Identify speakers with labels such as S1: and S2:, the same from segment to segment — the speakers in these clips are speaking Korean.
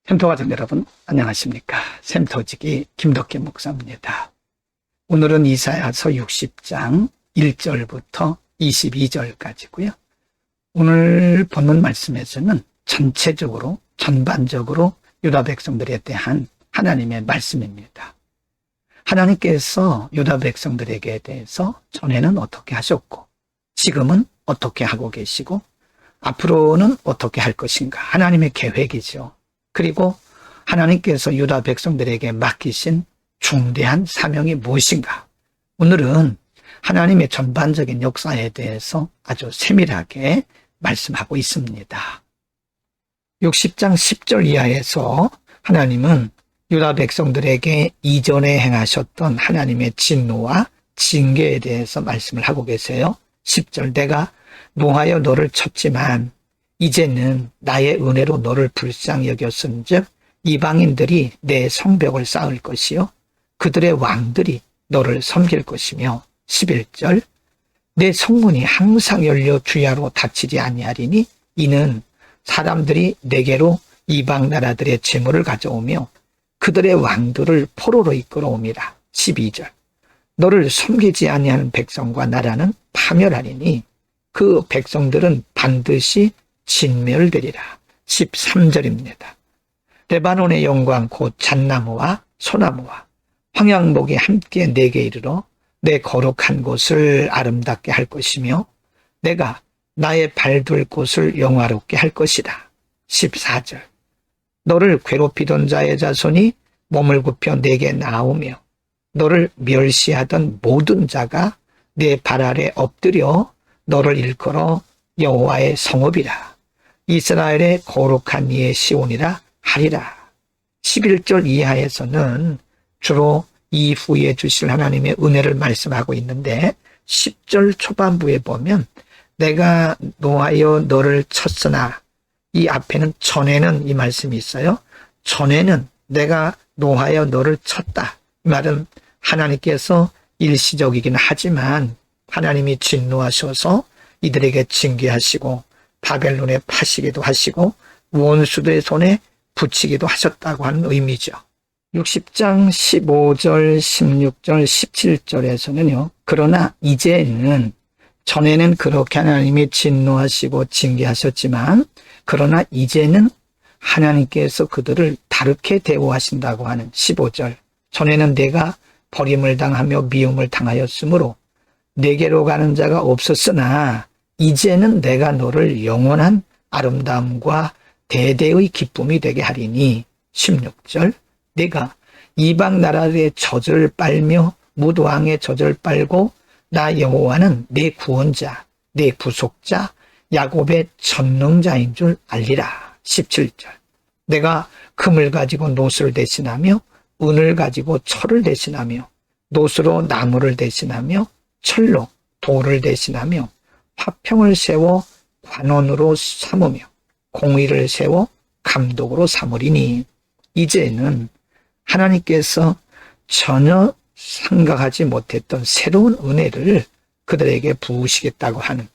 S1: 샘터 가족 여러분 안녕하십니까. 샘터지기 김덕기 목사입니다. 오늘은 이사야서 60장 1절부터 22절까지고요. 오늘 본문 말씀에서는 전반적으로 유다 백성들에 대한 하나님의 말씀입니다. 하나님께서 유다 백성들에게 대해서 전에는 어떻게 하셨고 지금은 어떻게 하고 계시고 앞으로는 어떻게 할 것인가, 하나님의 계획이죠. 그리고 하나님께서 유다 백성들에게 맡기신 중대한 사명이 무엇인가, 오늘은 하나님의 전반적인 역사에 대해서 아주 세밀하게 말씀하고 있습니다. 60장 10절 이하에서 하나님은 유다 백성들에게 이전에 행하셨던 하나님의 진노와 징계에 대해서 말씀을 하고 계세요. 10절, 내가 노하여 너를 쳤지만 이제는 나의 은혜로 너를 불쌍히 여겼은즉 이방인들이 내 성벽을 쌓을 것이요 그들의 왕들이 너를 섬길 것이며 11절, 내 성문이 항상 열려 주야로 닫히지 아니하리니 이는 사람들이 내게로 이방 나라들의 재물을 가져오며 그들의 왕들을 포로로 이끌어옵니다. 12절, 너를 섬기지 아니하는 백성과 나라는 파멸하리니 그 백성들은 반드시 진멸되리라. 13절입니다. 레바논의 영광 곧 잣나무와 소나무와 황양목이 함께 내게 이르러 내 거룩한 곳을 아름답게 할 것이며 내가 나의 발둘 곳을 영화롭게 할 것이다. 14절, 너를 괴롭히던 자의 자손이 몸을 굽혀 내게 나오며 너를 멸시하던 모든 자가 내 발 아래 엎드려 너를 일컬어 여호와의 성읍이라, 이스라엘의 거룩한 이의 시온이라 하리라. 11절 이하에서는 주로 이후에 주실 하나님의 은혜를 말씀하고 있는데 10절 초반부에 보면 내가 노하여 너를 쳤으나, 이 앞에는 전에는 이 말씀이 있어요. 전에는 내가 노하여 너를 쳤다. 이 말은 하나님께서 일시적이긴 하지만 하나님이 진노하셔서 이들에게 징계하시고 바벨론에 파시기도 하시고 원수들의 손에 붙이기도 하셨다고 하는 의미죠. 60장 15절, 16절, 17절에서는요. 그러나 이제는, 전에는 그렇게 하나님이 진노하시고 징계하셨지만 그러나 이제는 하나님께서 그들을 다르게 대우하신다고 하는 15절, 전에는 내가 버림을 당하며 미움을 당하였으므로 내게로 가는 자가 없었으나 이제는 내가 너를 영원한 아름다움과 대대의 기쁨이 되게 하리니 16절, 내가 이방 나라의 젖을 빨며 무도왕의 젖을 빨고 나 여호와는 내 구원자, 내 구속자, 야곱의 전능자인 줄 알리라. 17절, 내가 금을 가지고 노스를 대신하며 은을 가지고 철을 대신하며 노스로 나무를 대신하며 철로 돌을 대신하며 화평을 세워 관원으로 삼으며 공의를 세워 감독으로 삼으리니, 이제는 하나님께서 전혀 생각하지 못했던 새로운 은혜를 그들에게 부으시겠다고 하는,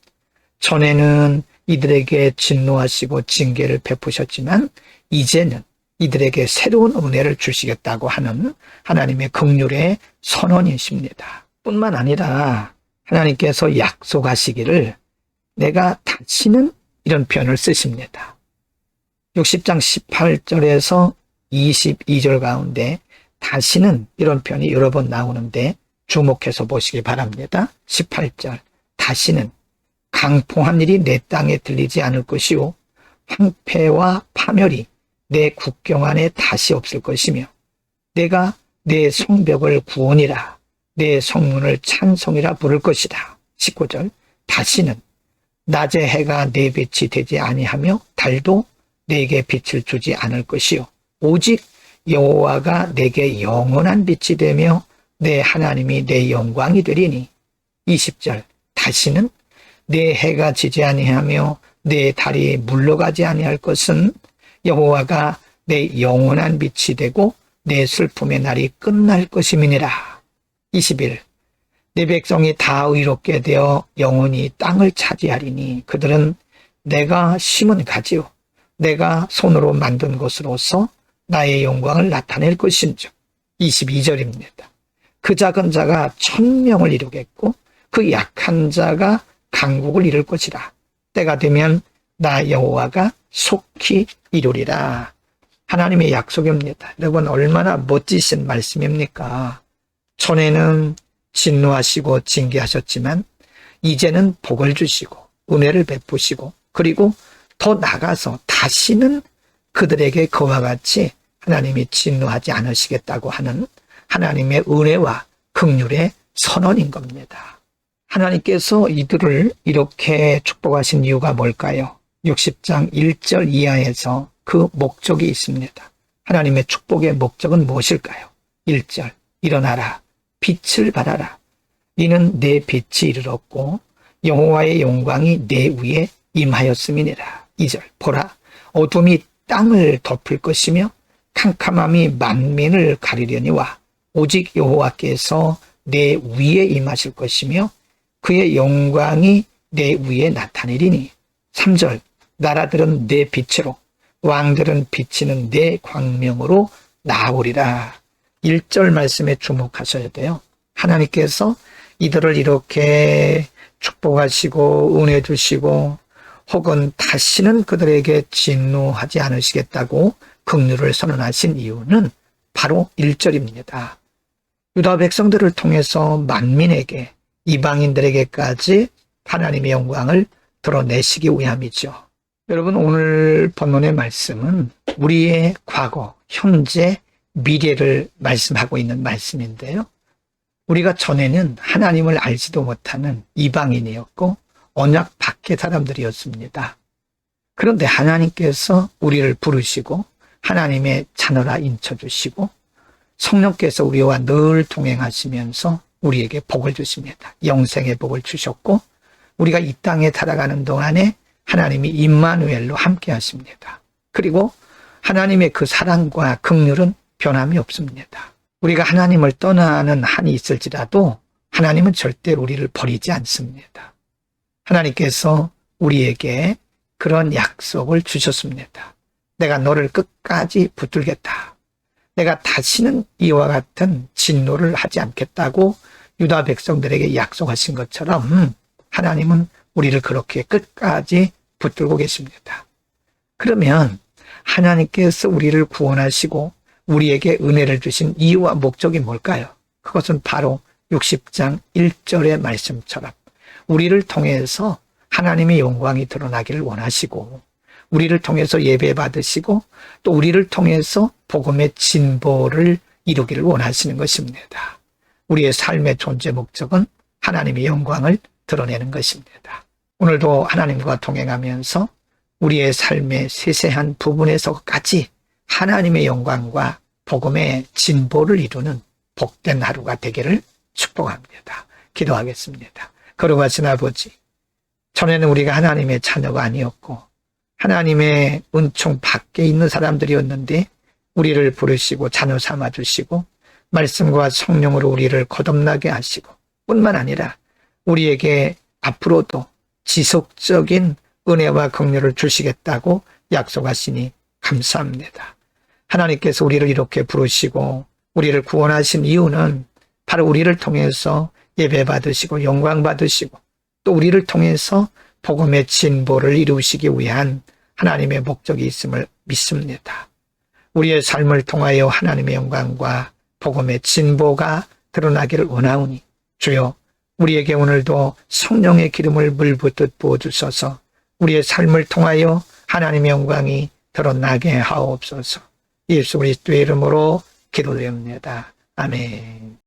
S1: 전에는 이들에게 진노하시고 징계를 베푸셨지만 이제는 이들에게 새로운 은혜를 주시겠다고 하는 하나님의 긍휼의 선언이십니다. 뿐만 아니라 하나님께서 약속하시기를 내가 다시는, 이런 표현을 쓰십니다. 60장 18절에서 22절 가운데 다시는, 이런 표현이 여러 번 나오는데 주목해서 보시기 바랍니다. 18절, 다시는 강포한 일이 내 땅에 들리지 않을 것이요 황폐와 파멸이 내 국경 안에 다시 없을 것이며 내가 내 성벽을 구원이라 내 성문을 찬송이라 부를 것이다. 19절, 다시는 낮에 해가 내 빛이 되지 아니하며 달도 내게 빛을 주지 않을 것이요 오직 여호와가 내게 영원한 빛이 되며 내 하나님이 내 영광이 되리니. 20절, 다시는 내 해가 지지 아니하며 내 달이 물러가지 아니할 것은 여호와가 내 영원한 빛이 되고 내 슬픔의 날이 끝날 것임이니라. 21, 내 백성이 다 의롭게 되어 영원히 땅을 차지하리니 그들은 내가 심은 가지요 내가 손으로 만든 것으로서 나의 영광을 나타낼 것인즉. 22절입니다. 그 작은 자가 1000명을 이루겠고 그 약한 자가 강국을 이룰 것이라. 때가 되면 나 여호와가 속히 이루리라. 하나님의 약속입니다. 여러분, 얼마나 멋지신 말씀입니까? 전에는 진노하시고 징계하셨지만 이제는 복을 주시고 은혜를 베푸시고, 그리고 더 나가서 다시는 그들에게 그와 같이 하나님이 진노하지 않으시겠다고 하는 하나님의 은혜와 긍휼의 선언인 겁니다. 하나님께서 이들을 이렇게 축복하신 이유가 뭘까요? 60장 1절 이하에서 그 목적이 있습니다. 하나님의 축복의 목적은 무엇일까요? 1절, 일어나라, 빛을 발하라. 이는 내 빛이 이르렀고 여호와의 영광이 내 위에 임하였음이니라. 2절, 보라, 어둠이 땅을 덮을 것이며 캄캄함이 만민을 가리려니와 오직 여호와께서 내 위에 임하실 것이며 그의 영광이 내 위에 나타내리니. 3절, 나라들은 내 빛으로 왕들은 비치는 내 광명으로 나오리라. 1절 말씀에 주목하셔야 돼요. 하나님께서 이들을 이렇게 축복하시고 은혜 주시고 혹은 다시는 그들에게 진노하지 않으시겠다고 긍휼을 선언하신 이유는 바로 1절입니다. 유다 백성들을 통해서 만민에게, 이방인들에게까지 하나님의 영광을 드러내시기 위함이죠. 여러분, 오늘 본문의 말씀은 우리의 과거, 현재, 미래를 말씀하고 있는 말씀인데요. 우리가 전에는 하나님을 알지도 못하는 이방인이었고 언약 밖의 사람들이었습니다. 그런데 하나님께서 우리를 부르시고 하나님의 자녀라 인쳐주시고 성령께서 우리와 늘 동행하시면서 우리에게 복을 주십니다. 영생의 복을 주셨고 우리가 이 땅에 살아가는 동안에 하나님이 임마누엘로 함께 하십니다. 그리고 하나님의 그 사랑과 긍휼은 변함이 없습니다. 우리가 하나님을 떠나는 한이 있을지라도 하나님은 절대 우리를 버리지 않습니다. 하나님께서 우리에게 그런 약속을 주셨습니다. 내가 너를 끝까지 붙들겠다. 내가 다시는 이와 같은 진노를 하지 않겠다고 유다 백성들에게 약속하신 것처럼 하나님은 우리를 그렇게 끝까지 붙들고 계십니다. 그러면 하나님께서 우리를 구원하시고 우리에게 은혜를 주신 이유와 목적이 뭘까요? 그것은 바로 60장 1절의 말씀처럼 우리를 통해서 하나님의 영광이 드러나기를 원하시고 우리를 통해서 예배 받으시고 또 우리를 통해서 복음의 진보를 이루기를 원하시는 것입니다. 우리의 삶의 존재 목적은 하나님의 영광을 드러내는 것입니다. 오늘도 하나님과 동행하면서 우리의 삶의 세세한 부분에서까지 하나님의 영광과 복음의 진보를 이루는 복된 하루가 되기를 축복합니다. 기도하겠습니다. 거룩하신 아버지, 전에는 우리가 하나님의 자녀가 아니었고 하나님의 은총 밖에 있는 사람들이었는데 우리를 부르시고 자녀 삼아주시고 말씀과 성령으로 우리를 거듭나게 하시고 뿐만 아니라 우리에게 앞으로도 지속적인 은혜와 긍휼을 주시겠다고 약속하시니 감사합니다. 하나님께서 우리를 이렇게 부르시고 우리를 구원하신 이유는 바로 우리를 통해서 예배 받으시고 영광 받으시고 또 우리를 통해서 복음의 진보를 이루시기 위한 하나님의 목적이 있음을 믿습니다. 우리의 삶을 통하여 하나님의 영광과 복음의 진보가 드러나기를 원하오니 주여 우리에게 오늘도 성령의 기름을 물붓듯 부어주셔서 우리의 삶을 통하여 하나님의 영광이 드러나게 하옵소서. 예수 그리스도의 이름으로 기도드립니다. 아멘.